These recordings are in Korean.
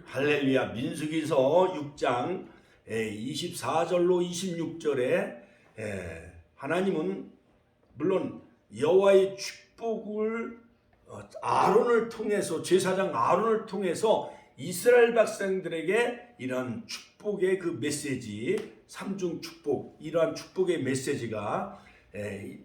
할렐루야. 민수기서 6장 24절로 26절에 하나님은 물론 여호와의 축복을 아론을 통해서, 제사장 아론을 통해서 이스라엘 백성들에게 이런 축복의 그 메시지, 삼중 축복, 이러한 축복의 메시지가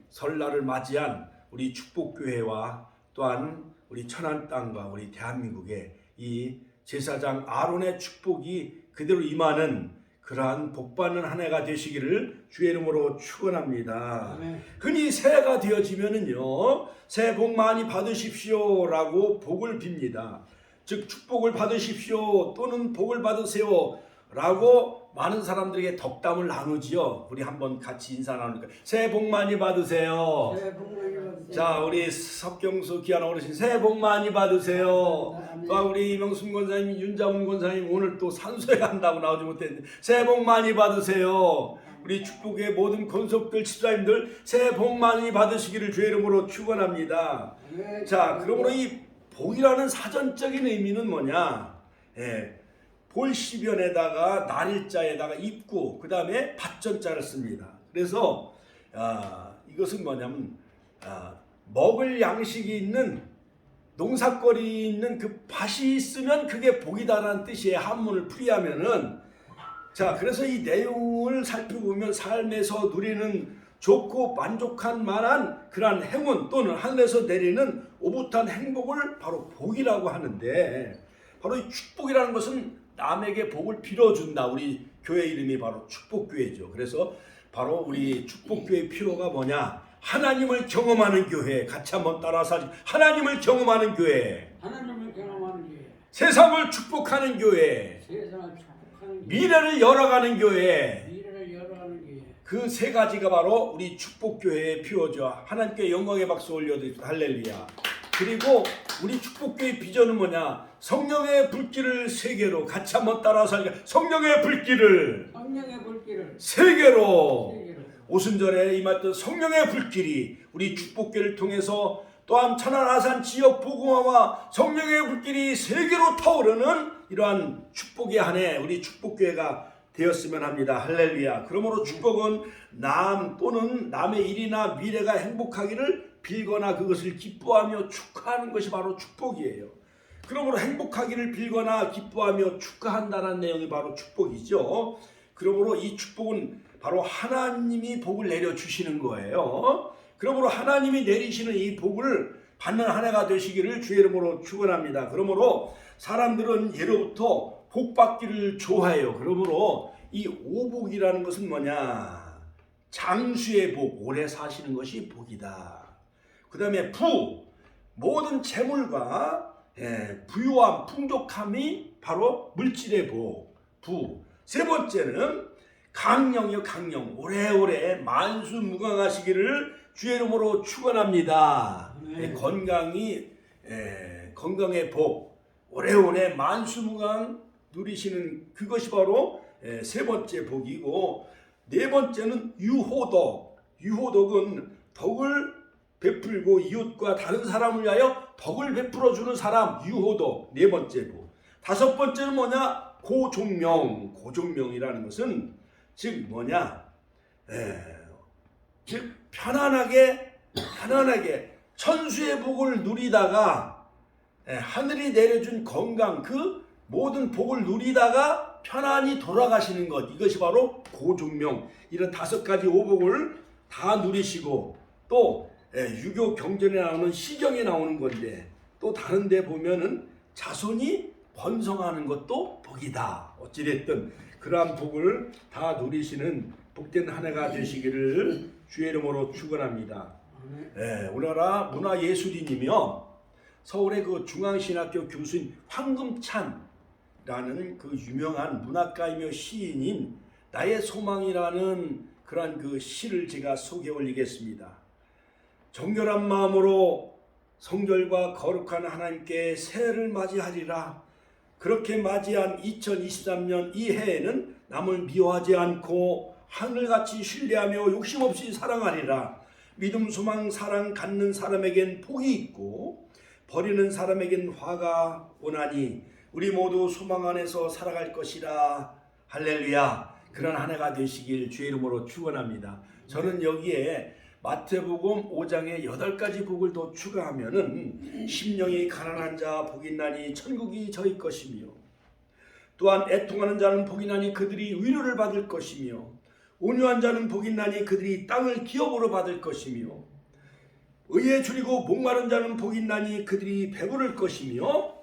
설날을 맞이한 우리 축복교회와 또한 우리 천안 땅과 우리 대한민국에 이 제사장 아론의 축복이 그대로 임하는 그러한 복받는 한 해가 되시기를 주의 이름으로 축원합니다. 흔히 새해가 되어지면은요, 새해 복 많이 받으십시오 라고 복을 빕니다. 즉 축복을 받으십시오 또는 복을 받으세요 라고 많은 사람들에게 덕담을 나누지요. 우리 한번 같이 인사 나누니까 새해 복 많이 받으세요. 새해 복 많이 받으세요. 자, 우리 석경수 귀한 어르신 새해 복 많이 받으세요. 또 우리 이명순 권사님, 윤자문 권사님 오늘 또 산소에 간다고 나오지 못했는데 새해 복 많이 받으세요. 우리 축복의 모든 권속들, 집사님들 새해 복 많이 받으시기를 주의 이름으로 축원합니다. 자, 그러므로 이 복이라는 사전적인 의미는 뭐냐? 볼시변에다가 날일자에다가 입구, 그 다음에 밭전자를 씁니다. 그래서 이것은 뭐냐면 먹을 양식이 있는, 농사거리 있는 그 밭이 있으면 그게 복이다라는 뜻이에요. 한문을 풀이하면은. 자, 그래서 이 내용을 살펴보면 삶에서 누리는 좋고 만족한 만한 그러한 행운 또는 하늘에서 내리는 오붓한 행복을 바로 복이라고 하는데, 바로 이 축복이라는 것은 남에게 복을 빌어준다. 우리 교회 이름이 바로 축복교회죠. 그래서 바로 우리 축복교회의 필요가 뭐냐? 하나님을 경험하는 교회. 같이 한번 따라서 하나님을 경험하는 교회, 하나님을 경험하는 교회, 세상을 축복하는 교회, 세상을 축복하는 교회, 미래를 열어가는 교회. 미래를 열어가는 교회. 그 세 가지가 바로 우리 축복교회의 필요죠. 하나님께 영광의 박수 올려드립니다. 할렐루야. 그리고 우리 축복교회의 비전은 뭐냐? 성령의 불길을 세계로. 같이 한번 따라서 하니까 성령의 불길을 성령의 불길을 세계로. 세계로. 오순절에 임했던 성령의 불길이 우리 축복교회를 통해서 또한 천안 아산 지역 복음화와 성령의 불길이 세계로 타오르는 이러한 축복의 한 해 우리 축복교회가 되었으면 합니다. 할렐루야. 그러므로 축복은 남 또는 남의 일이나 미래가 행복하기를 빌거나 그것을 기뻐하며 축하하는 것이 바로 축복이에요. 그러므로 행복하기를 빌거나 기뻐하며 축하한다는 내용이 바로 축복이죠. 그러므로 이 축복은 바로 하나님이 복을 내려주시는 거예요. 그러므로 하나님이 내리시는 이 복을 받는 한 해가 되시기를 주의 이름으로 축원합니다. 그러므로 사람들은 예로부터 복 받기를 좋아해요. 그러므로 이 오복이라는 것은 뭐냐? 장수의 복, 오래 사시는 것이 복이다. 그 다음에 부, 모든 재물과 부유함, 풍족함이 바로 물질의 복, 부. 세 번째는 강령이요, 강령. 오래오래 만수무강하시기를 주의 이름으로 축원합니다. 건강의 복, 오래오래 만수무강 누리시는 그것이 바로 세 번째 복이고, 네 번째는 유호덕. 유호덕은 덕을 베풀고 이웃과 다른 사람을 위하여 덕을 베풀어 주는 사람, 유호덕. 네 번째 복. 다섯 번째는 뭐냐? 고종명. 고종명이라는 것은 즉 뭐냐? 즉 편안하게 천수의 복을 누리다가 하늘이 내려준 건강, 그 모든 복을 누리다가 편안히 돌아가시는 것, 이것이 바로 고종명. 이런 다섯 가지 오복을 다 누리시고, 또 유교 경전에 나오는 시경에 나오는 건데, 또 다른 데 보면은 자손이 번성하는 것도 복이다. 어찌됐든 그러한 복을 다 누리시는 복된 한 해가 되시기를 주의 이름으로 축원합니다. 우리나라 문화예술인이며 서울의 그 중앙신학교 교수인 황금찬 라는 그 유명한 문학가이며 시인인 나의 소망이라는 그러한 그 시를 제가 소개해 올리겠습니다. 정결한 마음으로 성결과 거룩한 하나님께 새해를 맞이하리라. 그렇게 맞이한 2023년 이 해에는 남을 미워하지 않고 하늘같이 신뢰하며 욕심없이 사랑하리라. 믿음, 소망, 사랑 갖는 사람에겐 복이 있고 버리는 사람에겐 화가 오나니 우리 모두 소망 안에서 살아갈 것이라. 할렐루야. 그런 한 해가 되시길 주의 이름으로 축원합니다. 저는 여기에 마태복음 5장에 8가지 복을 더 추가하면은 심령이 가난한 자 복이 있나니 천국이 저희 것이며, 또한 애통하는 자는 복이 있나니 그들이 위로를 받을 것이며, 온유한 자는 복이 있나니 그들이 땅을 기업으로 받을 것이며, 의에 줄이고 목마른 자는 복이 있나니 그들이 배부를 것이며,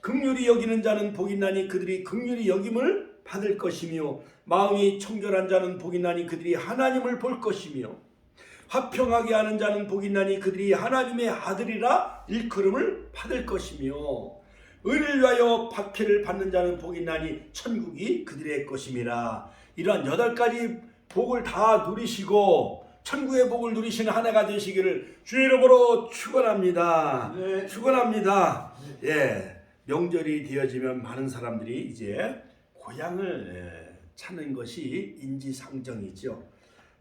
긍휼히 여기는 자는 복이 있나니 그들이 긍휼히 여김을 받을 것이며, 마음이 청결한 자는 복이 있나니 그들이 하나님을 볼 것이며, 화평하게 하는 자는 복이 있나니 그들이 하나님의 아들이라 일컬음을 받을 것이며, 의를 위하여 박해를 받는 자는 복이 있나니 천국이 그들의 것임이라. 이러한 8가지 복을 다 누리시고 천국의 복을 누리시는 한 해가 되시기를 주의 이름으로 축원합니다. 네. 축원합니다. 예, 명절이 되어지면 많은 사람들이 이제 고향을 찾는 것이 인지상정이죠.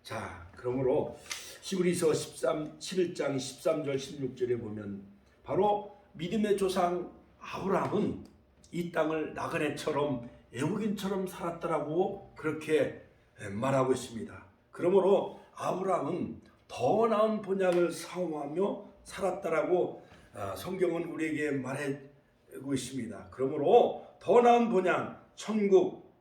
자, 그러므로 히브리서 11장 13절 16절에 보면 바로 믿음의 조상 아브라함은 이 땅을 나그네처럼 애국인처럼 살았다라고 그렇게 말하고 있습니다. 그러므로 아브라함은 더 나은 본향을 사모하며 살았다라고 성경은 우리에게 말해주고 있습니다. 그러므로 더 나은 본향, 천국,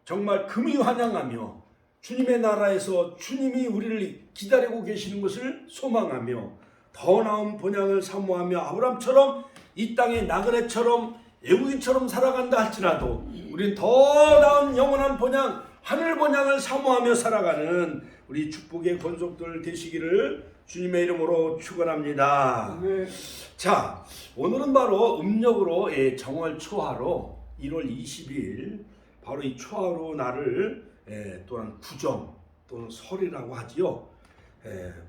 정말 금이 환영하며 주님의 나라에서 주님이 우리를 기다리고 계시는 것을 소망하며 더 나은 본향을 사모하며 아브라함처럼 이 땅의 나그네처럼 애국인처럼 살아간다 할지라도 우리는 더 나은 영원한 본향, 하늘 본향을 사모하며 살아가는 우리 축복의 권속들 되시기를 주님의 이름으로 축원합니다. 네. 자, 오늘은 바로 음력으로 정월 초하로 1월 20일 바로 이 초하루 날을 또한 구정 또는 설이라고 하지요.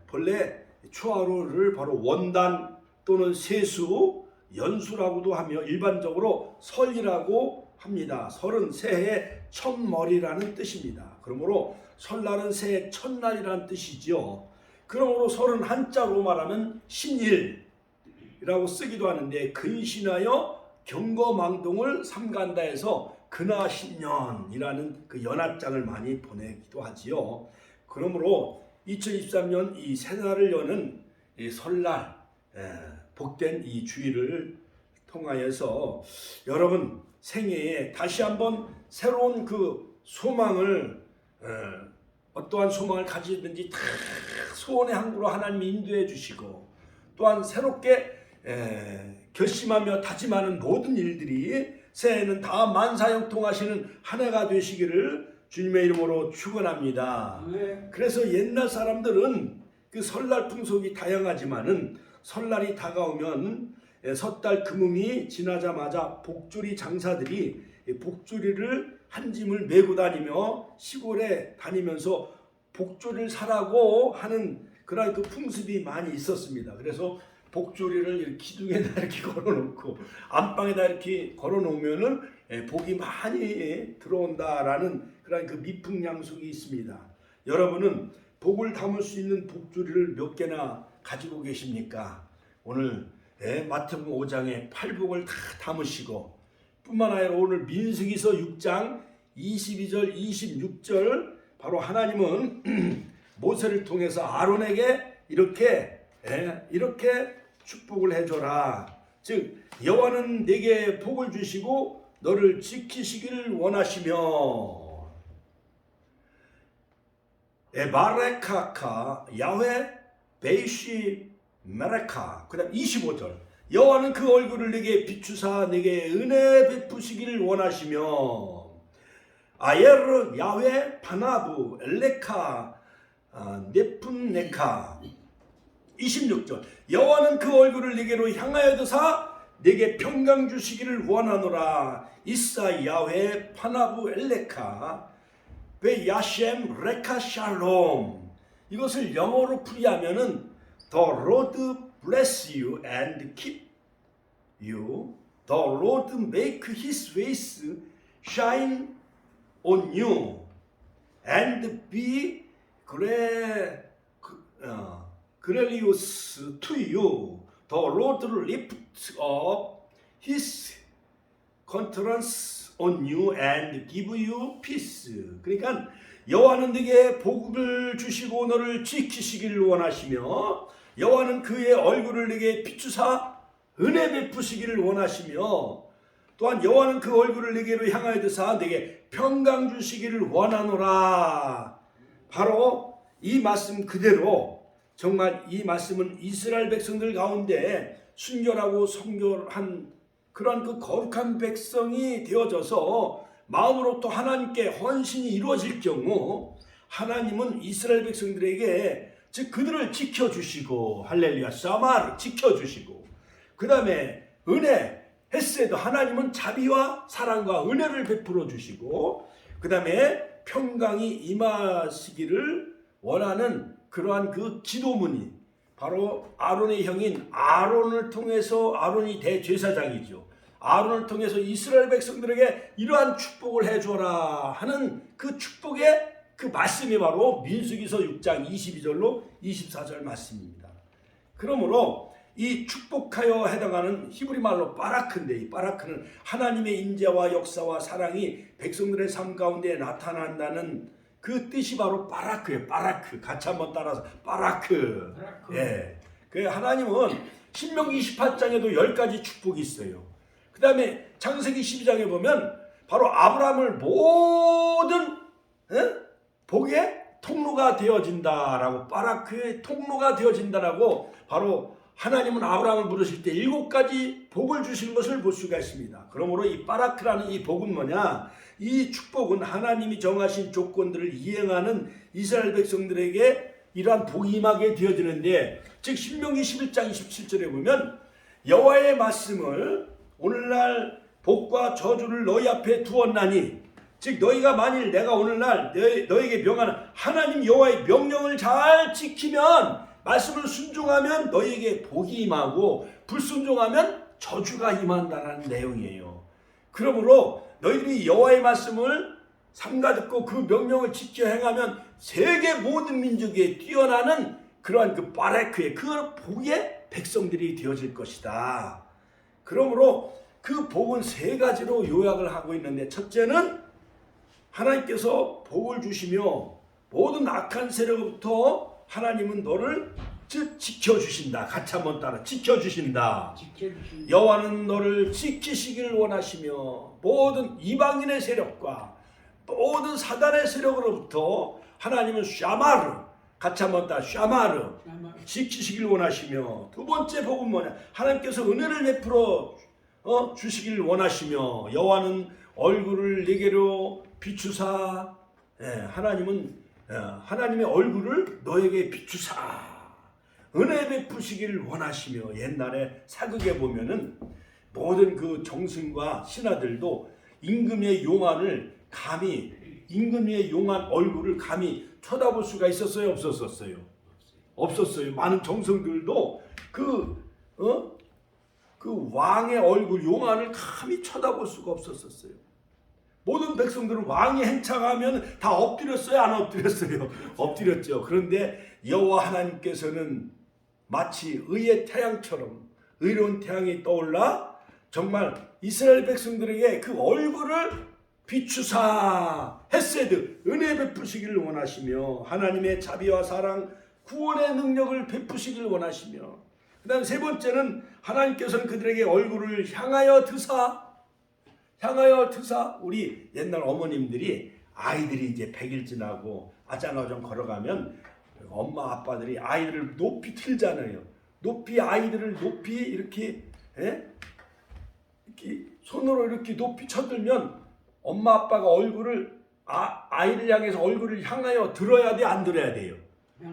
본래 초하루를 바로 원단 또는 세수, 연수라고도 하며 일반적으로 설이라고 합니다. 설은 새해 첫머리라는 뜻입니다. 그러므로 설날은 새해 첫날이라는 뜻이죠. 그러므로 설은 한자로 말하면 신일이라고 쓰기도 하는데 근신하여 경거망동을 삼간다 해서 근하신년이라는 그 연합장을 많이 보내기도 하지요. 그러므로 2023년 이 새날을 여는 이 설날 복된 이 주일을 통하여서 여러분 생애에 다시 한번 새로운 그 소망을 어떠한 소망을 가지든지 다 소원의 항구로 하나님이 인도해 주시고 또한 새롭게 결심하며 다짐하는 모든 일들이 새해에는 다 만사형통하시는 한 해가 되시기를 주님의 이름으로 축원합니다. 네. 그래서 옛날 사람들은 그 설날 풍속이 다양하지만은 설날이 다가오면 섣달 금음이 지나자마자 복주리 장사들이 복주리를 한 짐을 메고 다니며 시골에 다니면서 복주리를 사라고 하는 그런 그 풍습이 많이 있었습니다. 그래서 복주리를 이렇게 기둥에다 이렇게 걸어놓고 안방에다 이렇게 걸어놓으면은 복이 많이 들어온다라는 그런 그 미풍양속이 있습니다. 여러분은 복을 담을 수 있는 복주리를 몇 개나 가지고 계십니까? 오늘 마태복음 5장에 팔복을 다 담으시고 뿐만 아니라 오늘 민수기서 6장 22절 26절 바로 하나님은 모세를 통해서 아론에게 이렇게 축복을 해줘라. 즉 여호와는 내게 복을 주시고 너를 지키시기를 원하시며 에바레카카 야훼 베이시 메레카. 그 다음 25절 여호와는 그 얼굴을 내게 비추사 내게 은혜 베푸시기를 원하시며 아예르 야훼 바나부 엘레카 네푼네카. 26절 여호와는 그 얼굴을 내게로 향하여 드사 내게 평강 주시기를 원하노라. 이사 야훼 파나부 엘레카 베 야셴 레카 샬롬. 이것을 영어로 풀이하면은 The Lord bless you and keep you. The Lord make his face shine on you and be gracious to you. The Lord lift up his countenance on you and give you peace. 그러니까 여호와는 네게 복을 주시고 너를 지키시기를 원하시며 여호와는 그의 얼굴을 네게 비추사 은혜 베푸시기를 원하시며 또한 여호와는 그 얼굴을 네게로 향하여 드사 네게 평강 주시기를 원하노라. 바로 이 말씀 그대로 정말 이 말씀은 이스라엘 백성들 가운데 순결하고 성결한 그러한 그 거룩한 백성이 되어져서 마음으로부터 하나님께 헌신이 이루어질 경우 하나님은 이스라엘 백성들에게 즉 그들을 지켜주시고 할렐루야 샤마를 지켜주시고 그 다음에 은혜 헤세드 하나님은 자비와 사랑과 은혜를 베풀어 주시고 그 다음에 평강이 임하시기를 원하는 그러한 그 기도문이 바로 아론의 형인 아론을 통해서 아론이 대제사장이죠. 아론을 통해서 이스라엘 백성들에게 이러한 축복을 해줘라 하는 그 축복의 그 말씀이 바로 민수기서 6장 22절로 24절 말씀입니다. 그러므로 이 축복하여 해당하는 히브리 말로 바라크인데 이 바라크는 하나님의 인자와 역사와 사랑이 백성들의 삶 가운데 나타난다는 그 뜻이 바로 바라크예요. 바라크 같이 한번 따라서 바라크. 예. 그 하나님은 신명기 28장에도 10가지 축복이 있어요. 그 다음에 창세기 12장에 보면 바로 아브라함을 모든 복의 통로가 되어진다라고 바라크의 통로가 되어진다라고 바로 하나님은 아브라함을 부르실 때 7가지 복을 주신 것을 볼 수가 있습니다. 그러므로 이 바라크라는 이 복은 뭐냐? 이 축복은 하나님이 정하신 조건들을 이행하는 이스라엘 백성들에게 이러한 복이 임하게 되어지는데 즉 신명기 11장 27절에 보면 여호와의 말씀을 오늘날 복과 저주를 너희 앞에 두었나니 즉 너희가 만일 내가 오늘날 너희에게 명하는 하나님 여호와의 명령을 잘 지키면 말씀을 순종하면 너희에게 복이 임하고 불순종하면 저주가 임한다는 내용이에요. 그러므로 너희들이 여호와의 말씀을 삼가 듣고 그 명령을 지켜 행하면 세계 모든 민족에 뛰어나는 그러한 그 바레크의 그 복의 백성들이 되어질 것이다. 그러므로 그 복은 3가지로 요약을 하고 있는데 첫째는 하나님께서 복을 주시며 모든 악한 세력부터 하나님은 너를 지켜주신다. 같이 한번 따라 지켜주신다. 여호와는 너를 지키시기를 원하시며 모든 이방인의 세력과 모든 사단의 세력으로부터 하나님은 샤마르 같이 한번 따라 샤마르 지키시기를 원하시며 두 번째 복은 뭐냐? 하나님께서 은혜를 베풀어 주시기를 원하시며 여호와는 얼굴을 네게로 비추사 하나님의 얼굴을 너에게 비추사 은혜 베푸시기를 원하시며 옛날에 사극에 보면은 모든 그 정승과 신하들도 임금의 용안을 감히 임금의 용안 얼굴을 감히 쳐다볼 수가 있었어요? 없었어요? 없었어요. 많은 정승들도 그 왕의 얼굴 용안을 감히 쳐다볼 수가 없었어요. 모든 백성들은 왕이 행차하면 다 엎드렸어요? 안 엎드렸어요? 엎드렸죠. 그런데 여호와 하나님께서는 마치 의의 태양처럼 의로운 태양이 떠올라 정말 이스라엘 백성들에게 그 얼굴을 비추사 헤세드 은혜 베푸시기를 원하시며 하나님의 자비와 사랑 구원의 능력을 베푸시기를 원하시며 그 다음 3번째는 하나님께서는 그들에게 얼굴을 향하여 드사 우리 옛날 어머님들이 아이들이 이제 100일 지나고 아장아장 걸어가면 엄마 아빠들이 아이들을 높이 틀잖아요. 아이들을 높이 이렇게 손으로 이렇게 높이 쳐들면 엄마 아빠가 얼굴을 아이를 향해서 얼굴을 향하여 들어야 돼, 안 들어야 돼요?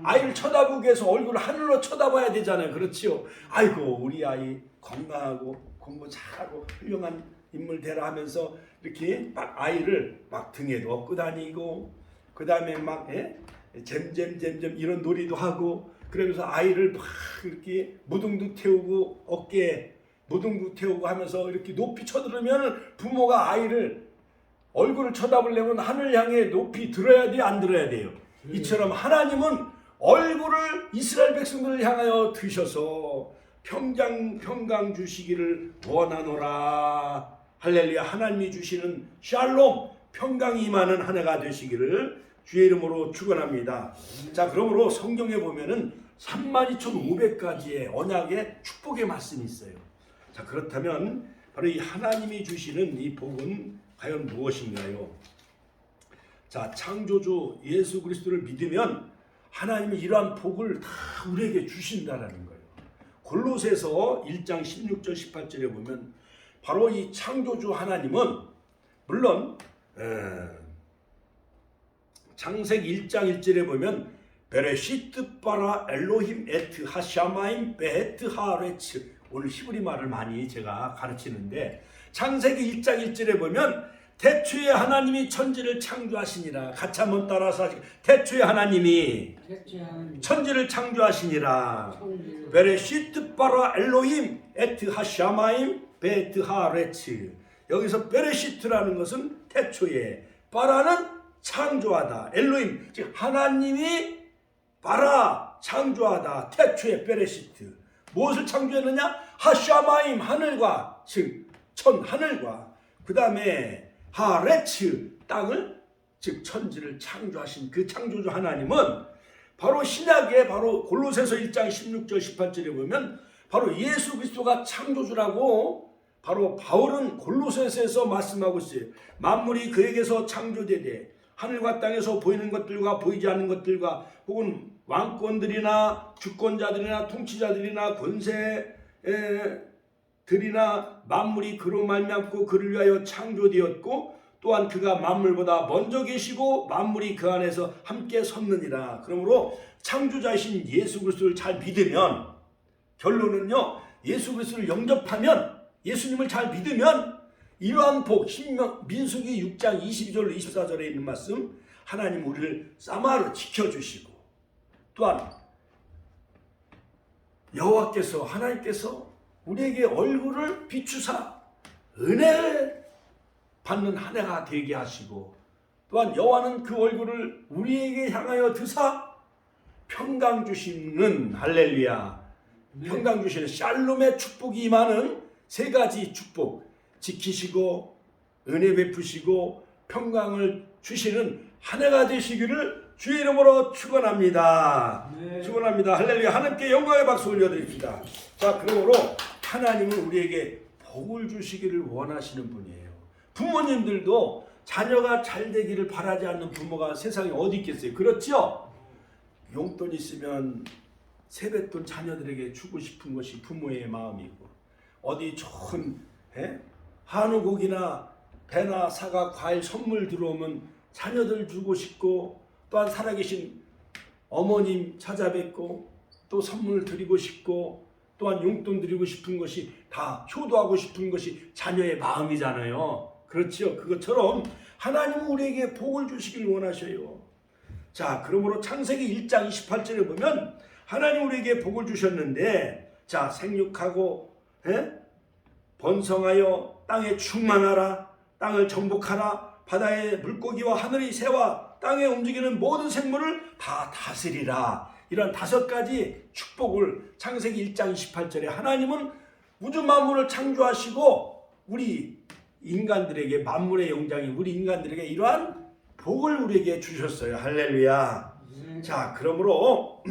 아이를 쳐다보기 위해서 얼굴을 하늘로 쳐다봐야 되잖아요. 그렇지요? 아이고 우리 아이 건강하고 공부 잘하고 훌륭한 인물 되라 하면서 이렇게 막 아이를 막 등에도 업고 다니고 그 다음에 막 잼잼잼잼 이런 놀이도 하고 그러면서 아이를 막 이렇게 무등도 태우고 어깨에 무등도 태우고 하면서 이렇게 높이 쳐들으면 부모가 아이를 얼굴을 쳐다보려면 하늘 향해 높이 들어야 돼요? 안 들어야 돼요? 이처럼 하나님은 얼굴을 이스라엘 백성들을 향하여 드셔서 평강 주시기를 원하노라. 할렐루야, 하나님이 주시는 샬롬, 평강이 임하는 한 해가 되시기를 주의 이름으로 축원합니다. 자, 그러므로 성경에 보면은 32,500가지의 언약의 축복의 말씀이 있어요. 자, 그렇다면 바로 이 하나님이 주시는 이 복은 과연 무엇인가요? 자, 창조주 예수 그리스도를 믿으면 하나님이 이러한 복을 다 우리에게 주신다라는 거예요. 골로새서 1장 16절 18절에 보면 바로 이 창조주 하나님은 물론 창세기 1장 1절에 보면 베레시트 바라 엘로힘 에트 하샤마임 베헤트 하레츠, 오늘 히브리 말을 많이 제가 가르치는데 창세기 1장 1절에 보면 태초에 하나님이 천지를 창조하시니라. 같이 한번 따라서 하시죠. 태초에 하나님이 천지를 창조하시니라. 베레시트 바라 엘로힘 에트 하샤마임 베헤트 하레츠. 여기서 베레시트라는 것은 태초에, 바라는 창조하다, 엘로힘 즉 하나님이 바라 창조하다, 태초에 베레시트. 무엇을 창조했느냐? 하샤마임 하늘과, 즉 하늘과, 그 다음에 하레츠 땅을, 즉 천지를 창조하신 그 창조주 하나님은 바로 신약에 바로 골로새서 1장 16절 18절에 보면 바로 예수 그리스도가 창조주라고 바로 바울은 골로새서에서 말씀하고 있어요. 만물이 그에게서 창조되되 하늘과 땅에서 보이는 것들과 보이지 않는 것들과 혹은 왕권들이나 주권자들이나 통치자들이나 권세들이나 만물이 그로 말미암고 그를 위하여 창조되었고 또한 그가 만물보다 먼저 계시고 만물이 그 안에서 함께 섰느니라. 그러므로 창조자이신 예수 그리스도를 잘 믿으면, 결론은요, 예수 그리스도를 영접하면, 예수님을 잘 믿으면 이러한 복, 민수기 6장 22절로 24절에 있는 말씀, 하나님 우리를 사마로 지켜주시고 또한 여호와께서, 하나님께서 우리에게 얼굴을 비추사 은혜를 받는 한 해가 되게 하시고 또한 여호와는 그 얼굴을 우리에게 향하여 드사 평강 주시는, 할렐루야, 평강 주시는 샬롬의 축복이 임하는 세 가지 축복, 지키시고 은혜 베푸시고 평강을 주시는 한 해가 되시기를 주의 이름으로 축원합니다. 축원합니다. 할렐루야. 하나님께 영광의 박수 올려드립시다. 자, 그러므로 하나님은 우리에게 복을 주시기를 원하시는 분이에요. 부모님들도 자녀가 잘 되기를 바라지 않는 부모가 세상에 어디 있겠어요? 그렇죠? 용돈 있으면 세뱃돈 자녀들에게 주고 싶은 것이 부모의 마음이고, 어디 좋은 한우 고기나 배나 사과 과일 선물 들어오면 자녀들 주고 싶고, 또한 살아계신 어머님 찾아뵙고 또 선물 드리고 싶고, 또한 용돈 드리고 싶은 것이 다 효도하고 싶은 것이 자녀의 마음이잖아요. 그렇죠? 그것처럼 하나님은 우리에게 복을 주시길 원하셔요. 자, 그러므로 창세기 1장 28절에 보면 하나님 우리에게 복을 주셨는데, 자, 생육하고 번성하여 땅에 충만하라, 땅을 정복하라, 바다의 물고기와 하늘의 새와 땅에 움직이는 모든 생물을 다 다스리라. 이런 5가지 축복을 창세기 1장 28절에 하나님은 우주 만물을 창조하시고 우리 인간들에게, 만물의 영장인 우리 인간들에게 이러한 복을 우리에게 주셨어요. 할렐루야. 자, 그러므로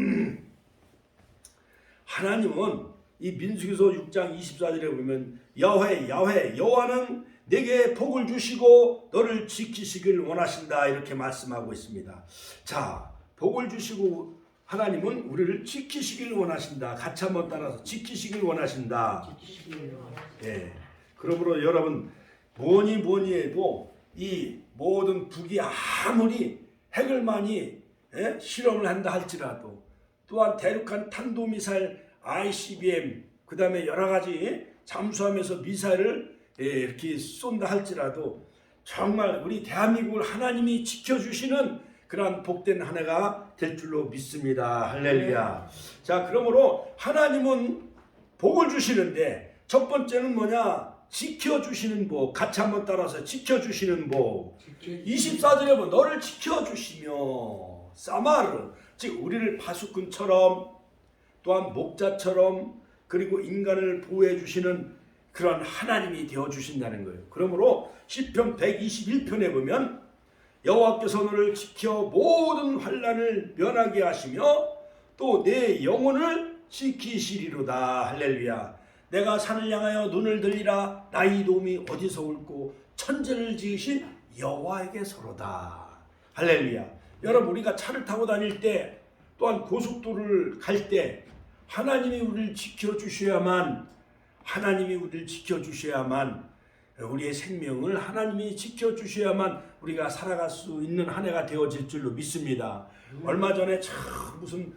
하나님은 이 민수기서 6장 24절에 보면 야훼 여호와는 내게 복을 주시고 너를 지키시길 원하신다, 이렇게 말씀하고 있습니다. 자, 복을 주시고 하나님은 우리를 지키시길 원하신다. 같이 한번 따라서 지키시길 원하신다. 예. 그러므로 여러분, 뭐니 해도 이 모든 북이 아무리 핵을 많이 실험을 한다 할지라도, 또한 대륙간 탄도미사일 ICBM, 그 다음에 여러 가지 잠수하면서 미사일을 이렇게 쏜다 할지라도 정말 우리 대한민국을 하나님이 지켜주시는 그러한 복된 한 해가 될 줄로 믿습니다. 할렐루야. 자, 그러므로 하나님은 복을 주시는데 첫 번째는 뭐냐? 지켜주시는 복. 같이 한번 따라서 지켜주시는 복. 24절에 보면 너를 지켜주시며 사마르, 즉 우리를 파수꾼처럼 또한 목자처럼 그리고 인간을 보호해 주시는 그런 하나님이 되어 주신다는 거예요. 그러므로 시편 121편에 보면 여호와께서 너를 지켜 모든 환난을 면하게 하시며 또 내 영혼을 지키시리로다. 할렐루야. 내가 산을 향하여 눈을 들리라. 나의 도움이 어디서 올고 천지를 지으신 여호와에게서로다. 할렐루야. 여러분, 우리가 차를 타고 다닐 때 또한 고속도로를 갈 때 하나님이 우리를 지켜주셔야만 우리의 생명을 하나님이 지켜주셔야만 우리가 살아갈 수 있는 한 해가 되어질 줄로 믿습니다. 얼마 전에 참 무슨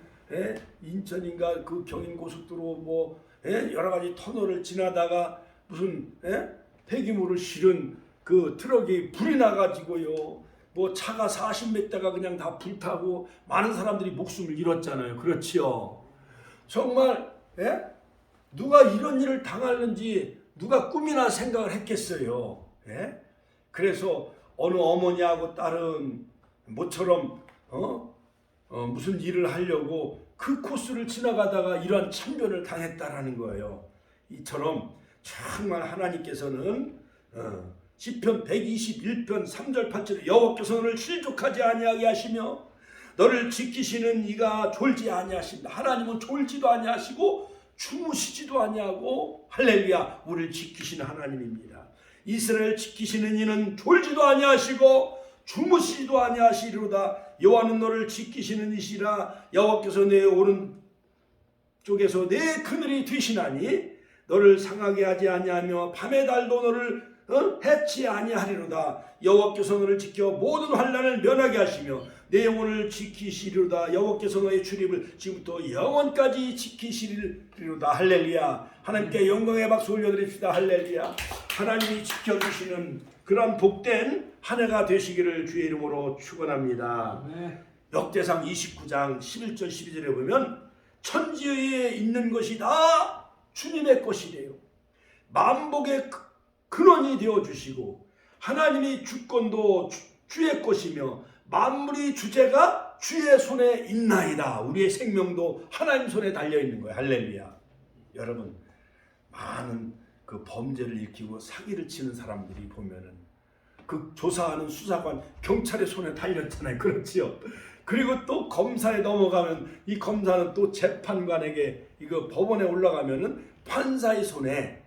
인천인가 그 경인고속도로 여러 가지 터널을 지나다가 무슨 폐기물을 실은 그 트럭이 불이 나가지고요. 차가 40몇 대가 그냥 다 불타고 많은 사람들이 목숨을 잃었잖아요. 그렇지요. 정말 누가 이런 일을 당하는지 누가 꿈이나 생각을 했겠어요. 그래서 어느 어머니하고 딸은 모처럼 무슨 일을 하려고 그 코스를 지나가다가 이러한 참변을 당했다라는 거예요. 이처럼 정말 하나님께서는 시편 121편 3절 8절에 여호와께서 너를 실족하지 아니하게 하시며 너를 지키시는 이가 졸지 아니하신다. 하나님은 졸지도 아니하시고 주무시지도 아니하고 할렐루야, 우리를 지키시는 하나님입니다. 이스라엘 지키시는 이는 졸지도 아니하시고 주무시지도 아니하시리로다. 여호와는 너를 지키시는 이시라. 여호와께서 내 오른쪽에서 내 그늘이 되시나니 너를 상하게 하지 아니하며 밤의 달도 너를 해치 아니하리로다. 여호와께서 너를 지켜 모든 환난을 면하게 하시며 내 영혼을 지키시리로다. 여호와께서 너의 출입을 지금부터 영원까지 지키시리로다. 할렐루야. 하나님께 영광의 박수 올려드립시다. 할렐루야. 하나님이 지켜주시는 그런 복된 한 해가 되시기를 주의 이름으로 축원합니다. 네. 역대상 29장 11절 12절에 보면 천지에 있는 것이 다 주님의 것이래요. 만복의 근원이 되어주시고 하나님이 주권도 주의 것이며 만물이 주제가 주의 손에 있나이다. 우리의 생명도 하나님 손에 달려있는 거예요. 할렐루야. 여러분, 많은 그 범죄를 일으키고 사기를 치는 사람들이 보면은 그 조사하는 수사관 경찰의 손에 달렸잖아요. 그렇지요. 그리고 또 검사에 넘어가면 이 검사는 또 재판관에게 이거 법원에 올라가면은 판사의 손에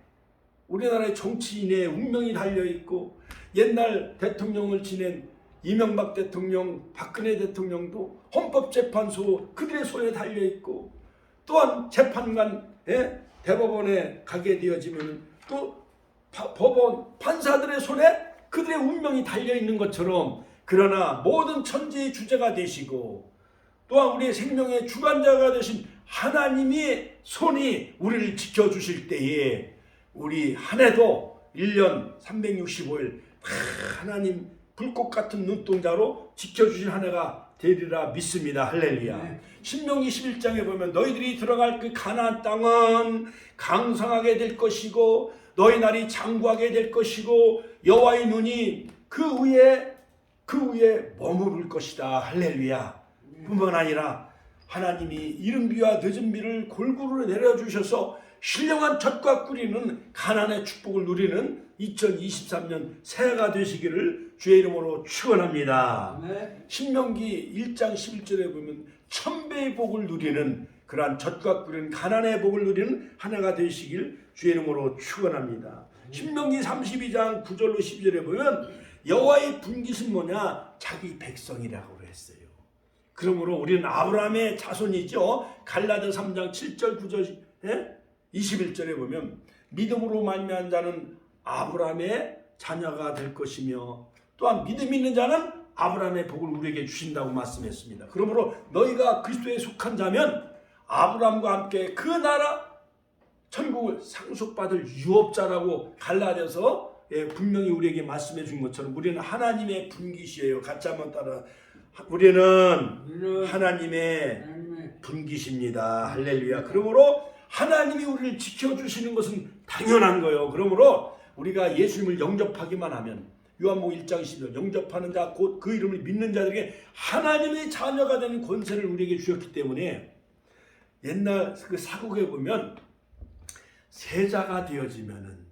우리나라의 정치인의 운명이 달려있고 옛날 대통령을 지낸 이명박 대통령, 박근혜 대통령도 헌법재판소 그들의 손에 달려있고 또한 재판관, 대법원에 가게 되어지면 또 법원 판사들의 손에 그들의 운명이 달려있는 것처럼 그러나 모든 천지의 주제가 되시고 또한 우리의 생명의 주관자가 되신 하나님의 손이 우리를 지켜주실 때에 우리 한 해도 1년 365일 하나님 불꽃 같은 눈동자로 지켜주신 한 해가 되리라 믿습니다. 할렐루야. 네. 신명기 11장에 보면 너희들이 들어갈 그 가나안 땅은 강성하게 될 것이고 너희 날이 장구하게 될 것이고 여호와의 눈이 그 위에 머무를 것이다. 할렐루야. 뿐만 아니라 하나님이 이른 비와 늦은 비를 골고루 내려주셔서 신령한 젖과 꿀이는 가나안의 축복을 누리는 2023년 새해가 되시기를 주의 이름으로 축원합니다. 네. 신명기 1장 11절에 보면 천배의 복을 누리는 그러한 젖과 꿀은 가나안의 복을 누리는 한 해가 되시길 주의 이름으로 축원합니다. 신명기 32장 9절로 12절에 보면 여호와의 분깃은 뭐냐? 자기 백성이라고 했어요. 그러므로 우리는 아브라함의 자손이죠. 갈라디아 3장 7절 9절 21절에 보면 믿음으로 말미암은 자는 아브라함의 자녀가 될 것이며 또한 믿음 있는 자는 아브라함의 복을 우리에게 주신다고 말씀했습니다. 그러므로 너희가 그리스도에 속한 자면 아브라함과 함께 그 나라 천국을 상속받을 유업자라고 갈라디아서 분명히 우리에게 말씀해 준 것처럼 우리는 하나님의 분깃이에요. 같이 한번 따라. 우리는 하나님의 분깃입니다. 할렐루야. 그러므로 하나님이 우리를 지켜주시는 것은 당연한 거예요. 그러므로 우리가 예수님을 영접하기만 하면 요한복음 1장 12절 영접하는 자 곧 그 이름을 믿는 자들에게 하나님의 자녀가 되는 권세를 우리에게 주셨기 때문에 옛날 그 사국에 보면 세자가 되어지면은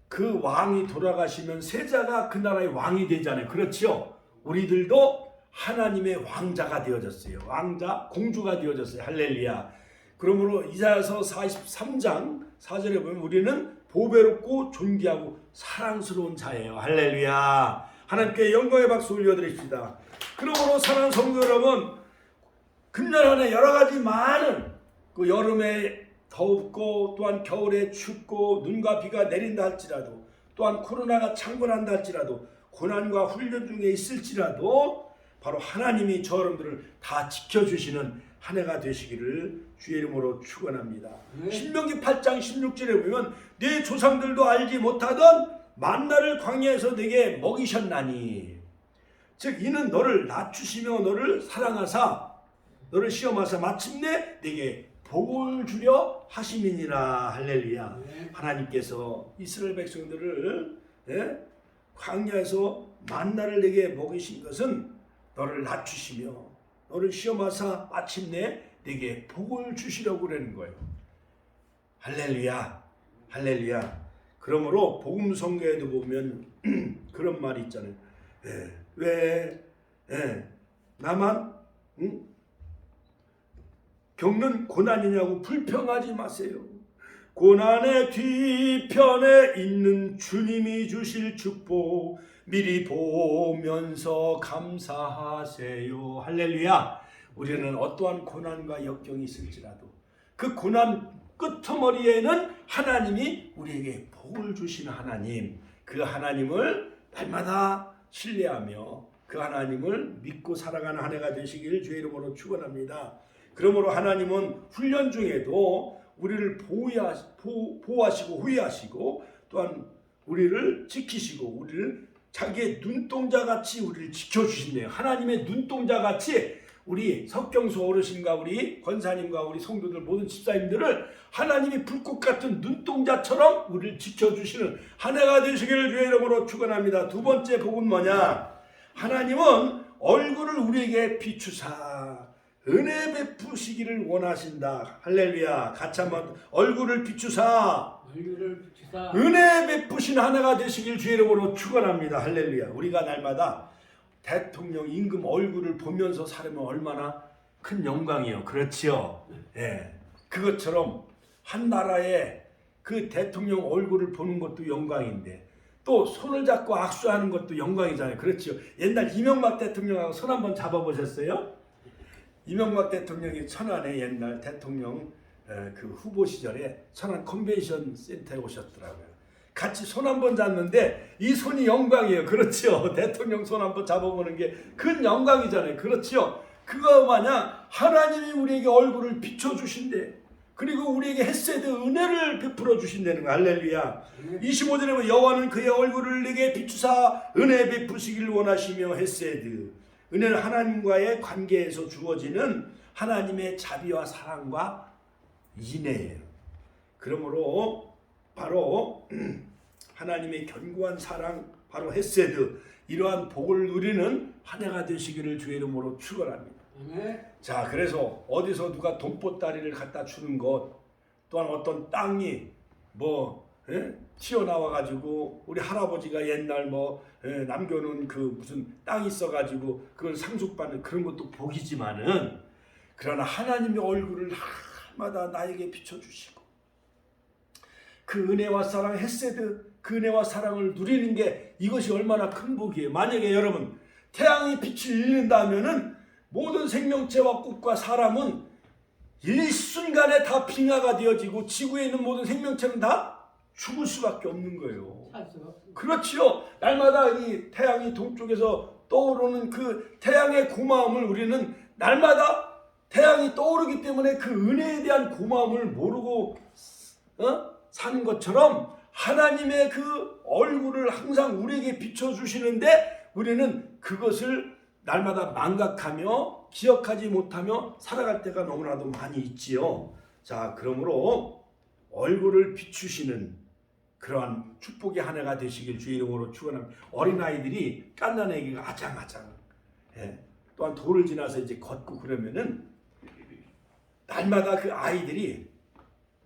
그 왕이 돌아가시면 세자가 그 나라의 왕이 되잖아요. 그렇죠? 우리들도 하나님의 왕자가 되어졌어요. 왕자, 공주가 되어졌어요. 할렐루야. 그러므로 이사야서 43장 4절에 보면 우리는 보배롭고 존귀하고 사랑스러운 자예요. 할렐루야. 하나님께 영광의 박수 올려드립시다. 그러므로 사랑하는 성도 여러분, 금년 한 해 여러 가지 많은 그 여름에 덥고 또한 겨울에 춥고 눈과 비가 내린다 할지라도 또한 코로나가 창궐한다 할지라도 고난과 훈련 중에 있을지라도 바로 하나님이 저 여러분들을 다 지켜주시는 한 해가 되시기를 주의 이름으로 축원합니다. 신명기 8장 16절에 보면 네 조상들도 알지 못하던 만나를 광야에서 내게 먹이셨나니, 즉 이는 너를 낮추시며 너를 사랑하사 너를 시험하사 마침내 내게 복을 주려 하심이니라. 할렐루야. 하나님께서 이스라엘 백성들을 광야에서 만나를 내게 먹이신 것은 너를 낮추시며 너를 시험하사 마침내 내게 복을 주시려고 그러는 거예요. 할렐루야. 할렐루야. 그러므로 복음 성경에도 보면 그런 말이 있잖아요. 왜 나만 겪는 고난이냐고 불평하지 마세요. 고난의 뒤편에 있는 주님이 주실 축복 미리 보면서 감사하세요. 할렐루야. 우리는 어떠한 고난과 역경이 있을지라도 그 고난 끄트머리에는 하나님이 우리에게 복을 주시는 하나님, 그 하나님을 날마다 신뢰하며 그 하나님을 믿고 살아가는 한 해가 되시길 주의 이름으로 축원합니다. 그러므로 하나님은 훈련 중에도 우리를 보호하시고 후회하시고 또한 우리를 지키시고 우리를 자기의 눈동자같이 우리를 지켜주신대요. 하나님의 눈동자같이 우리 석경수 어르신과 우리 권사님과 우리 성도들 모든 집사님들을 하나님이 불꽃 같은 눈동자처럼 우리를 지켜주시는 한 해가 되시기를 주의 이름으로 축원합니다. 두 번째 복은 뭐냐? 하나님은 얼굴을 우리에게 비추사 은혜 베푸시기를 원하신다. 할렐루야. 같이 한번 얼굴을 비추사 은혜 베푸신 한 해가 되시길 주의 이름으로 축원합니다. 할렐루야. 우리가 날마다 대통령 임금 얼굴을 보면서 살면 얼마나 큰 영광이요. 그렇지요. 예. 그것처럼 한 나라의 그 대통령 얼굴을 보는 것도 영광인데 또 손을 잡고 악수하는 것도 영광이잖아요. 그렇지요. 옛날 이명박 대통령하고 손 한번 잡아보셨어요? 이명박 대통령이 천안에 옛날 대통령 그 후보 시절에 천안 컨벤션 센터에 오셨더라고요. 같이 손 한번 잡는데 이 손이 영광이에요. 그렇죠. 대통령 손 한번 잡아보는 게 큰 영광이잖아요. 그렇죠. 그거 마냥 하나님이 우리에게 얼굴을 비춰주신대. 그리고 우리에게 헤세드 은혜를 베풀어 주신다는 거. 할렐루야. 25절에 보면 여호와는 그의 얼굴을 내게 비추사 은혜 베푸시기를 원하시며 헤세드. 은혜는 하나님과의 관계에서 주어지는 하나님의 자비와 사랑과 인애예요. 그러므로 바로 하나님의 견고한 사랑, 바로 헤세드, 이러한 복을 누리는 한 해가 되시기를 주의 이름으로 축원합니다. 자, 그래서 어디서 누가 돈보따리를 갖다 주는 것, 또한 어떤 땅이 튀어나와 가지고 우리 할아버지가 옛날 남겨놓은 그 무슨 땅이 있어가지고 그걸 상속받는 그런 것도 복이지만은, 그러나 하나님의 얼굴을 날마다 나에게 비춰주시고 그 은혜와 사랑, 헤세드, 그 은혜와 사랑을 누리는 게 이것이 얼마나 큰 복이에요. 만약에 여러분 태양이 빛을 잃는다면은 모든 생명체와 꽃과 사람은 일순간에 다 빙하가 되어지고 지구에 있는 모든 생명체는 다 죽을 수밖에 없는 거예요. 그렇지요. 날마다 이 태양이 동쪽에서 떠오르는 그 태양의 고마움을 우리는 날마다 태양이 떠오르기 때문에 그 은혜에 대한 고마움을 모르고 사는 것처럼 하나님의 그 얼굴을 항상 우리에게 비춰주시는데 우리는 그것을 날마다 망각하며 기억하지 못하며 살아갈 때가 너무나도 많이 있지요. 자, 그러므로 얼굴을 비추시는 그러한 축복의 한 해가 되시길 주의 이름으로 축원합니다. 어린아이들이 갓난아기가 아장아장 또한 돌을 지나서 이제 걷고 그러면은 날마다 그 아이들이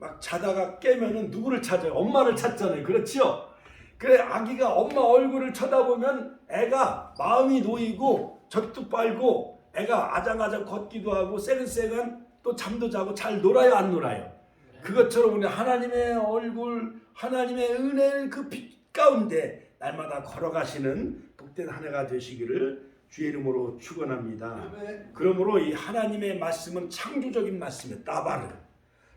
막 자다가 깨면은 누구를 찾아요? 엄마를 찾잖아요. 그렇죠? 그래 아기가 엄마 얼굴을 쳐다보면 애가 마음이 놓이고 젖도 빨고 애가 아장아장 걷기도 하고 새근새근 또 잠도 자고 잘 놀아요 안 놀아요? 그것처럼 우리 하나님의 얼굴 하나님의 은혜의 그 빛 가운데 날마다 걸어가시는 복된 한 해가 되시기를 주의 이름으로 축원합니다. 그러므로 이 하나님의 말씀은 창조적인 말씀이에요. 따바르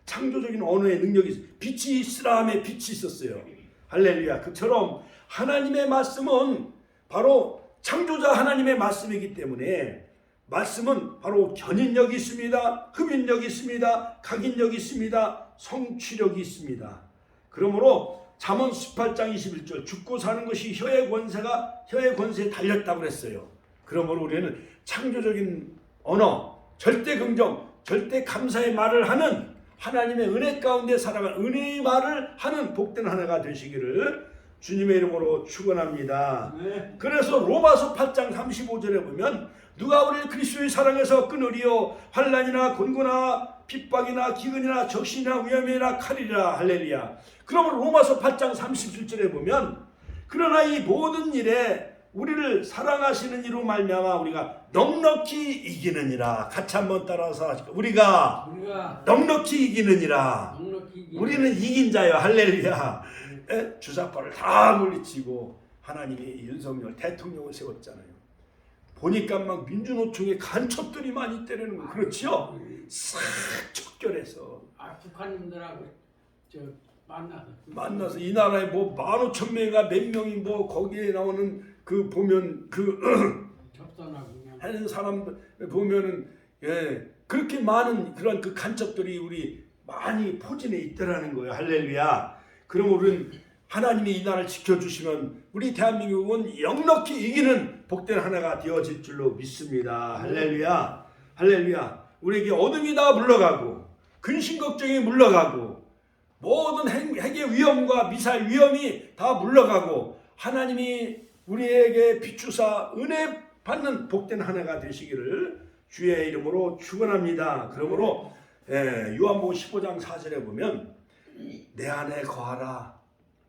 창조적인 언어의 능력이 있어요. 빛이 있으라 함에 빛이 있었어요. 할렐루야. 그처럼 하나님의 말씀은 바로 창조자 하나님의 말씀이기 때문에 말씀은 바로 견인력이 있습니다. 흡인력이 있습니다. 각인력이 있습니다. 성취력이 있습니다. 그러므로 잠언 18장 21절 죽고 사는 것이 혀의 권세에 달렸다고 그랬어요. 그러므로 우리는 창조적인 언어, 절대 긍정, 절대 감사의 말을 하는 하나님의 은혜 가운데 살아가는 은혜의 말을 하는 복된 하나가 되시기를 주님의 이름으로 축원합니다. 그래서 로마서 8장 35절에 보면 누가 우리를 그리스도의 사랑에서 끊으리요 환난이나 곤고나 핍박이나 기근이나 적신이나 위험이나 칼이라 할렐루야. 그러면 로마서 8장 37절에 보면 그러나 이 모든 일에 우리를 사랑하시는 이로 말미암아 우리가 넉넉히 이기느니라. 같이 한번 따라서 하실까요? 우리가 넉넉히 이기느니라. 우리는 이긴 자요. 할렐루야. 주사파를 다 물리치고 하나님이 윤석열 대통령을 세웠잖아요. 보니까 막 민주노총의 간첩들이 많이 있다는 거 그렇죠? 싹 척결해서 북한님들하고 만나서 이 나라에 뭐 15,000명이가 몇 명이 뭐 거기에 나오는 그 보면 그 접선하고 하는 사람들 보면은 그렇게 많은 그런 그 간첩들이 우리 많이 포진해 있더라는 거예요. 할렐루야. 그럼 우리는 하나님이 이 나라를 지켜주시면 우리 대한민국은 넉넉히 이기는 복된 하나가 되어질 줄로 믿습니다. 할렐루야. 할렐루야. 우리에게 어둠이 다 물러가고 근심 걱정이 물러가고 모든 핵의 위험과 미사일 위험이 다 물러가고 하나님이 우리에게 비추사 은혜 받는 복된 한 해가 되시기를 주의 이름으로 축원합니다. 그러므로 요한복음 15장 4절에 보면 내 안에 거하라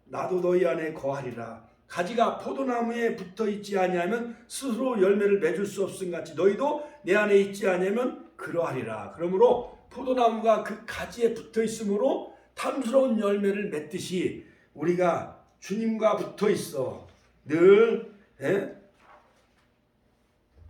나도 너희 안에 거하리라. 가지가 포도나무에 붙어 있지 아니하면 스스로 열매를 맺을 수 없음 같이 너희도 내 안에 있지 아니하면 그러하리라. 그러므로 포도나무가 그 가지에 붙어 있으므로 탐스러운 열매를 맺듯이 우리가 주님과 붙어 있어 늘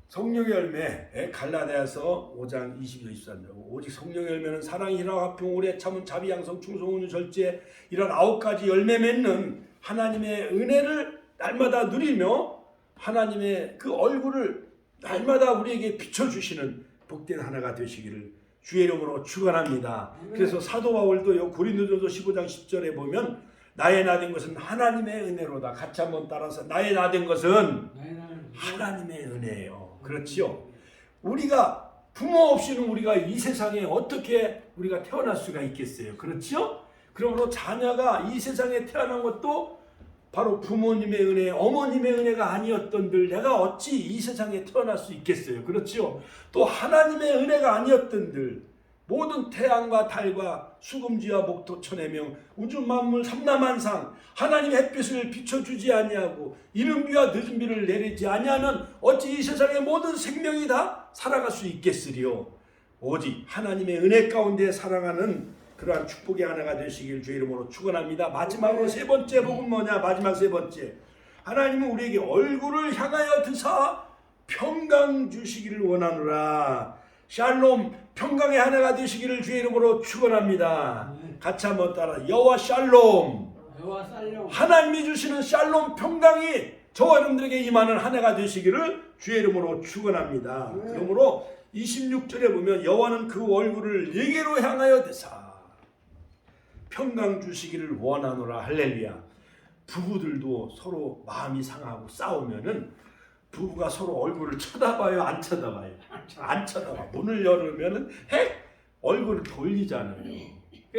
성령의 열매 갈라디아서 5장 22절 23절 오직 성령의 열매는 사랑, 희락, 화평, 오래 참음, 자비, 양성, 충성, 온유, 절제 이런 9가지 열매 맺는 하나님의 은혜를 날마다 누리며 하나님의 그 얼굴을 날마다 우리에게 비춰주시는 복된 하나가 되시기를 주의 이름으로 축원합니다. 그래서 사도 바울도 고린도전서 15장 10절에 보면 나의 나된 것은 하나님의 은혜로다. 같이 한번 따라서 나의 나된 것은 하나님의 은혜예요. 그렇지요. 우리가 부모 없이는 우리가 이 세상에 어떻게 우리가 태어날 수가 있겠어요. 그렇지요. 그러므로 자녀가 이 세상에 태어난 것도 바로 부모님의 은혜, 어머님의 은혜가 아니었던들 내가 어찌 이 세상에 태어날 수 있겠어요. 그렇지요. 또 하나님의 은혜가 아니었던들 모든 태양과 달과 수금지와 목토 천해명 우주 만물 삼라만상 하나님의 햇빛을 비춰주지 아니하고 이른 비와 늦은 비를 내리지 아니하면 어찌 이 세상의 모든 생명이 다 살아갈 수 있겠으리요. 오직 하나님의 은혜 가운데 살아가는 그러한 축복의 하나가 되시길 주의 이름으로 축원합니다. 마지막으로 세 번째 복은 뭐냐? 마지막 세 번째 하나님은 우리에게 얼굴을 향하여 드사 평강 주시기를 원하노라. 샬롬 평강의 하나가 되시기를 주의 이름으로 축원합니다. 같이 한번 따라 여호와 샬롬. 하나님이 주시는 샬롬 평강이 저와 여러분들에게 임하는 한 해가 되시기를 주의 이름으로 축원합니다. 그러므로 26절에 보면 여호와는 그 얼굴을 네게로 향하여 드사 평강 주시기를 원하노라. 할렐루야. 부부들도 서로 마음이 상하고 싸우면은 부부가 서로 얼굴을 쳐다봐요, 안 쳐다봐요? 안 쳐다봐. 문을 열으면은 얼굴을 돌리잖아요.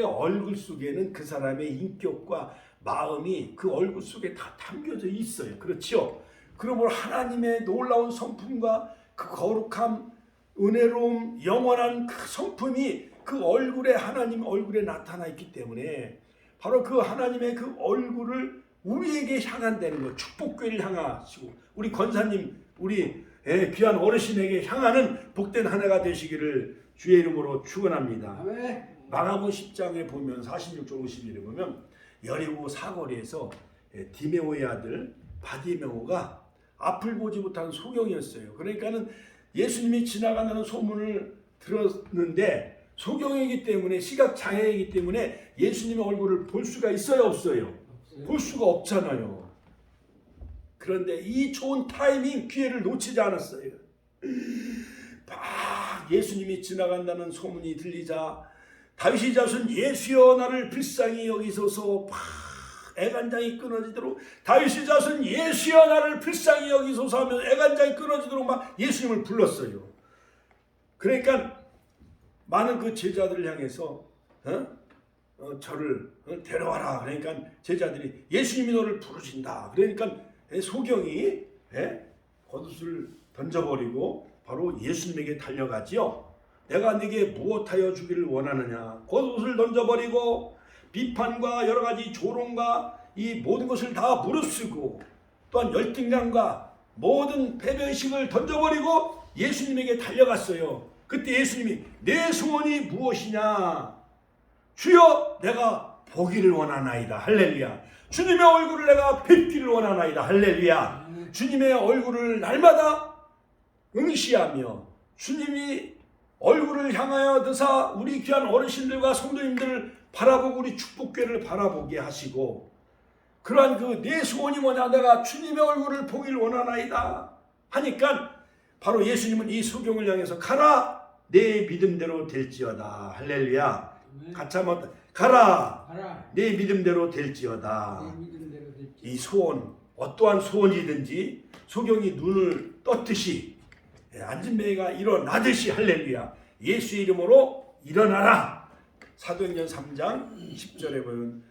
얼굴 속에는 그 사람의 인격과 마음이 그 얼굴 속에 다 담겨져 있어요. 그렇죠? 그러므로 하나님의 놀라운 성품과 그 거룩함, 은혜로움, 영원한 그 성품이 그 얼굴에 하나님 얼굴에 나타나 있기 때문에 바로 그 하나님의 그 얼굴을 우리에게 향한다는 거. 축복교회를 향하시고 우리 권사님, 우리 귀한 어르신에게 향하는 복된 한 해가 되시기를 주의 이름으로 축원합니다. 아멘. 마가복음 10장에 보면 46절 51에 보면 여리고 사거리에서 디메오의 아들 바디메오가 앞을 보지 못한 소경이었어요. 그러니까는 예수님이 지나간다는 소문을 들었는데 소경이기 때문에 시각 장애이기 때문에 예수님의 얼굴을 볼 수가 있어요, 없어요? 볼 수가 없잖아요. 그런데 이 좋은 타이밍 기회를 놓치지 않았어요. 막 예수님이 지나간다는 소문이 들리자 다윗의 자손 예수여 나를 불쌍히 여기소서 막 애간장이 끊어지도록 다윗의 자손 예수여 나를 불쌍히 여기소서 하면 애간장이 끊어지도록 막 예수님을 불렀어요. 그러니까 많은 그 제자들을 향해서 저를 데려와라. 그러니까 제자들이 예수님이 너를 부르신다. 그러니까 소경이 겉옷을 던져버리고 바로 예수님에게 달려가지요. 내가 네게 무엇하여 주기를 원하느냐. 겉옷을 던져버리고 비판과 여러 가지 조롱과 이 모든 것을 다 무릅쓰고 또한 열등감과 모든 패배의식을 던져버리고 예수님에게 달려갔어요. 그때 예수님이 내 소원이 무엇이냐. 주여 내가 보기를 원하나이다. 할렐루야. 주님의 얼굴을 내가 뵙기를 원하나이다. 할렐루야. 주님의 얼굴을 날마다 응시하며 주님이 얼굴을 향하여 드사 우리 귀한 어르신들과 성도님들을 바라보고 우리 축복교회를 바라보게 하시고 그러한 그 내 소원이 뭐냐. 내가 주님의 얼굴을 보기를 원하나이다 하니까 바로 예수님은 이 소경을 향해서 가라 내 믿음대로 될지어다. 할렐루야. 같이 한번 가라 내 믿음대로 될지어다. 이 소원 어떠한 소원이든지 소경이 눈을 떴듯이 안진뱅이가 일어나듯이 할렐루야 예수의 이름으로 일어나라. 사도행전 3장 10절에 보면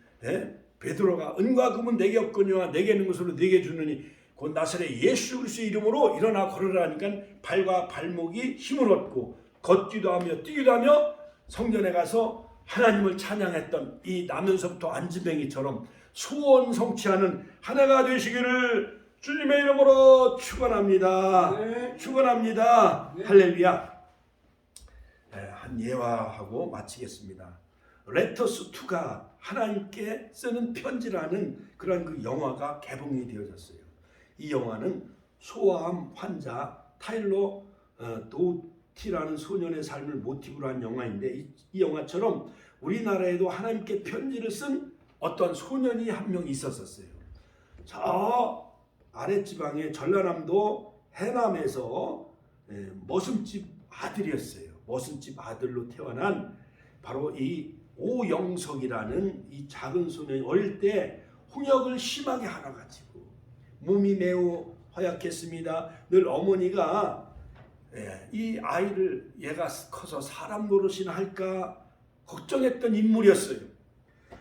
베드로가 은과 금은 내게 없거니와 내게 있는 것으로 내게 주느니 곧 나사렛 예수 그리스도의 이름으로 일어나 걸으라 하니까 발과 발목이 힘을 얻고 걷기도 하며 뛰기도 하며 성전에 가서 하나님을 찬양했던 이 나면서부터 안진뱅이처럼 소원 성취하는 한 해가 되시기를 주님의 이름으로 축원합니다. 네. 축원합니다. 네. 할렐루야. 한 예화하고 마치겠습니다. 레터스 투가 하나님께 쓰는 편지라는 그런 그 영화가 개봉이 되어졌어요. 이 영화는 소아암 환자 타일러 도티라는 소년의 삶을 모티브로 한 영화인데 이 영화처럼 우리나라에도 하나님께 편지를 쓴 어떤 소년이 한 명 있었어요. 저 아랫지방의 전라남도 해남에서 머슴집 아들이었어요. 머슴집 아들로 태어난 바로 이 오영석이라는 이 작은 소년이 어릴 때 홍역을 심하게 알아가지고 몸이 매우 허약했습니다. 늘 어머니가 이 아이를 얘가 커서 사람 노릇이나 할까 걱정했던 인물이었어요.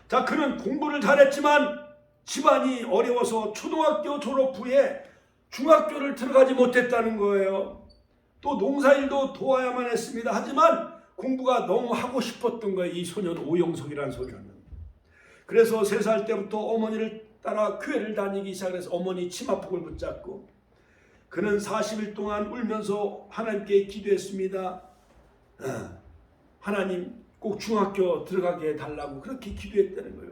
자, 그는 공부를 잘했지만 집안이 어려워서 초등학교 졸업 후에 중학교를 들어가지 못했다는 거예요. 또 농사일도 도와야만 했습니다. 하지만 공부가 너무 하고 싶었던 거예요. 이 소년 오영석이라는 소년은. 그래서 3살 때부터 어머니를 따라 교회를 다니기 시작해서 어머니 치마폭을 붙잡고 그는 40일 동안 울면서 하나님께 기도했습니다. 하나님 꼭 중학교 들어가게 해달라고 그렇게 기도했다는 거예요.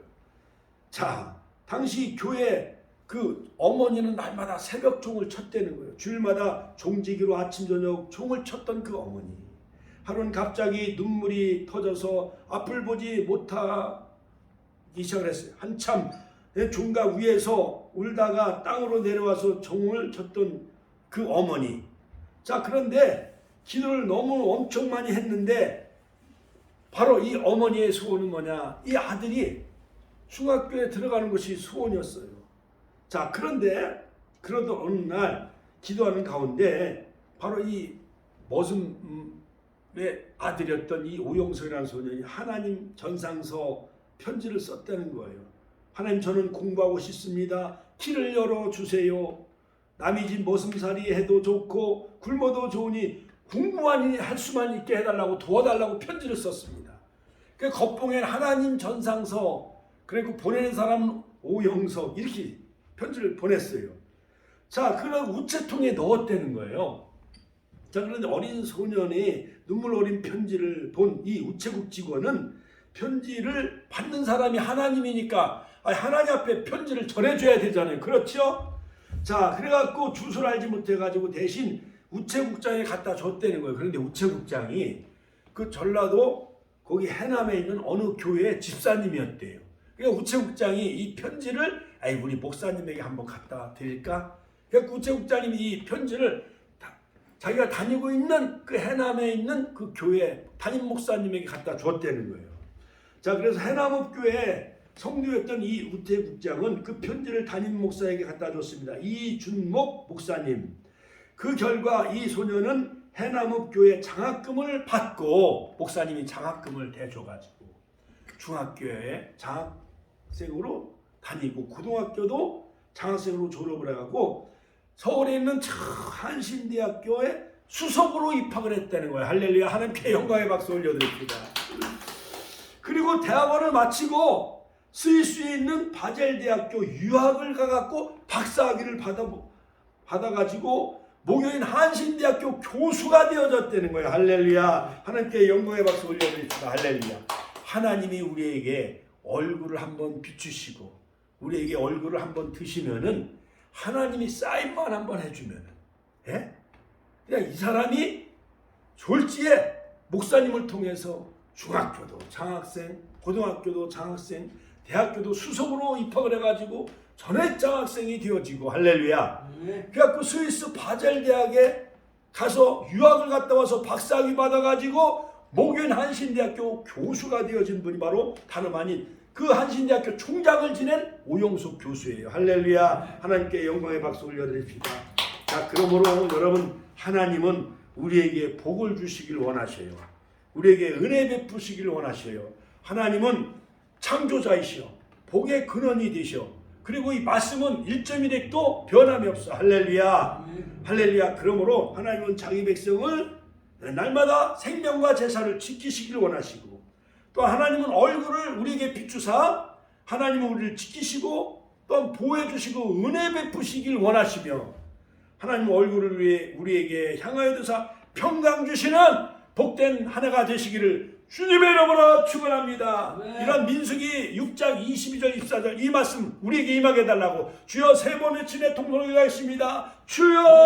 자, 당시 교회 그 어머니는 날마다 새벽 종을 쳤다는 거예요. 주일마다 종지기로 아침 저녁 종을 쳤던 그 어머니. 하루는 갑자기 눈물이 터져서 앞을 보지 못하기 시작을 했어요. 한참 종각 위에서 울다가 땅으로 내려와서 종을 쳤던 그 어머니. 자, 그런데 기도를 너무 엄청 많이 했는데 바로 이 어머니의 소원은 뭐냐? 이 아들이 중학교에 들어가는 것이 소원이었어요. 자, 그런데 그러던 어느 날 기도하는 가운데 바로 이 머슴의 아들이었던 이 오영석이라는 소년이 하나님 전상서 편지를 썼다는 거예요. 하나님, 저는 공부하고 싶습니다. 길을 열어주세요. 남이 집 머슴살이 해도 좋고 굶어도 좋으니 공부만 할 수만 있게 해달라고 도와달라고 편지를 썼습니다. 그 겉봉에 하나님 전상서, 그리고 보내는 사람 오영석 이렇게 편지를 보냈어요. 자, 그러고 우체통에 넣었다는 거예요. 자, 그런데 어린 소년이 눈물 어린 편지를 본 이 우체국 직원은 편지를 받는 사람이 하나님이니까 하나님 앞에 편지를 전해줘야 되잖아요. 그렇죠? 자, 그래갖고 주소를 알지 못해가지고 대신 우체국장에 갖다 줬다는 거예요. 그런데 우체국장이 그 전라도 거기 해남에 있는 어느 교회 집사님이었대요. 그러니까 우체국장이 이 편지를 우리 목사님에게 한번 갖다 드릴까? 그러니까 우체국장님이 이 편지를 자기가 다니고 있는 그 해남에 있는 그 교회 담임 목사님에게 갖다 줬다는 거예요. 자, 그래서 해남읍교회 성도였던 이 우체국장은 그 편지를 담임 목사에게 갖다 줬습니다. 이준목 목사님. 그 결과 이 소년은 해남읍교회 장학금을 받고 목사님이 장학금을 대줘가지고 중학교에 장학생으로 다니고 고등학교도 장학생으로 졸업을 해가고 서울에 있는 한신대학교에 수석으로 입학을 했다는 거예요. 할렐루야. 하나님께 영광의 박수 올려드립니다. 그리고 대학원을 마치고 스위스에 있는 바젤대학교 유학을 가갖고 박사학위를 받아가지고 목요인 한신대학교 교수가 되어졌다는 거예요. 할렐루야. 하나님께 영광의 박수 올려드립니다. 할렐루야. 하나님이 우리에게 얼굴을 한번 비추시고 우리에게 얼굴을 한번 드시면은 하나님이 사인만 한번 해주면은 그냥 이 사람이 졸지에 목사님을 통해서 중학교도 장학생, 고등학교도 장학생, 대학교도 수석으로 입학을 해가지고 전액 장학생이 되어지고 할렐루야. 그래갖고 스위스 바젤 대학에 가서 유학을 갔다 와서 박사학위 받아가지고 목요인 한신대학교 교수가 되어진 분이 바로 다름 아닌 그 한신대학교 총장을 지낸 오영숙 교수예요. 할렐루야. 하나님께 영광의 박수 올려드립니다. 자, 그러므로 여러분, 하나님은 우리에게 복을 주시길 원하셔요. 우리에게 은혜 베푸시길 원하셔요. 하나님은 창조자이시오. 복의 근원이 되시오. 그리고 이 말씀은 1.1핵도 변함이 없어. 할렐루야. 할렐루야. 그러므로 하나님은 자기 백성을 날마다 생명과 제사를 지키시길 원하시고 또 하나님은 얼굴을 우리에게 비추사 하나님은 우리를 지키시고 또한 보호해 주시고 은혜 베푸시길 원하시며 하나님은 얼굴을 우리에게 향하여 두사 평강 주시는 복된 한 해가 되시기를 주님의 이름으로 축원합니다. 이런 민수기 6장 22절 24절 이 말씀 우리에게 임하게 해달라고 주여 세 번 외치네 통성을 기도하겠습니다. 주여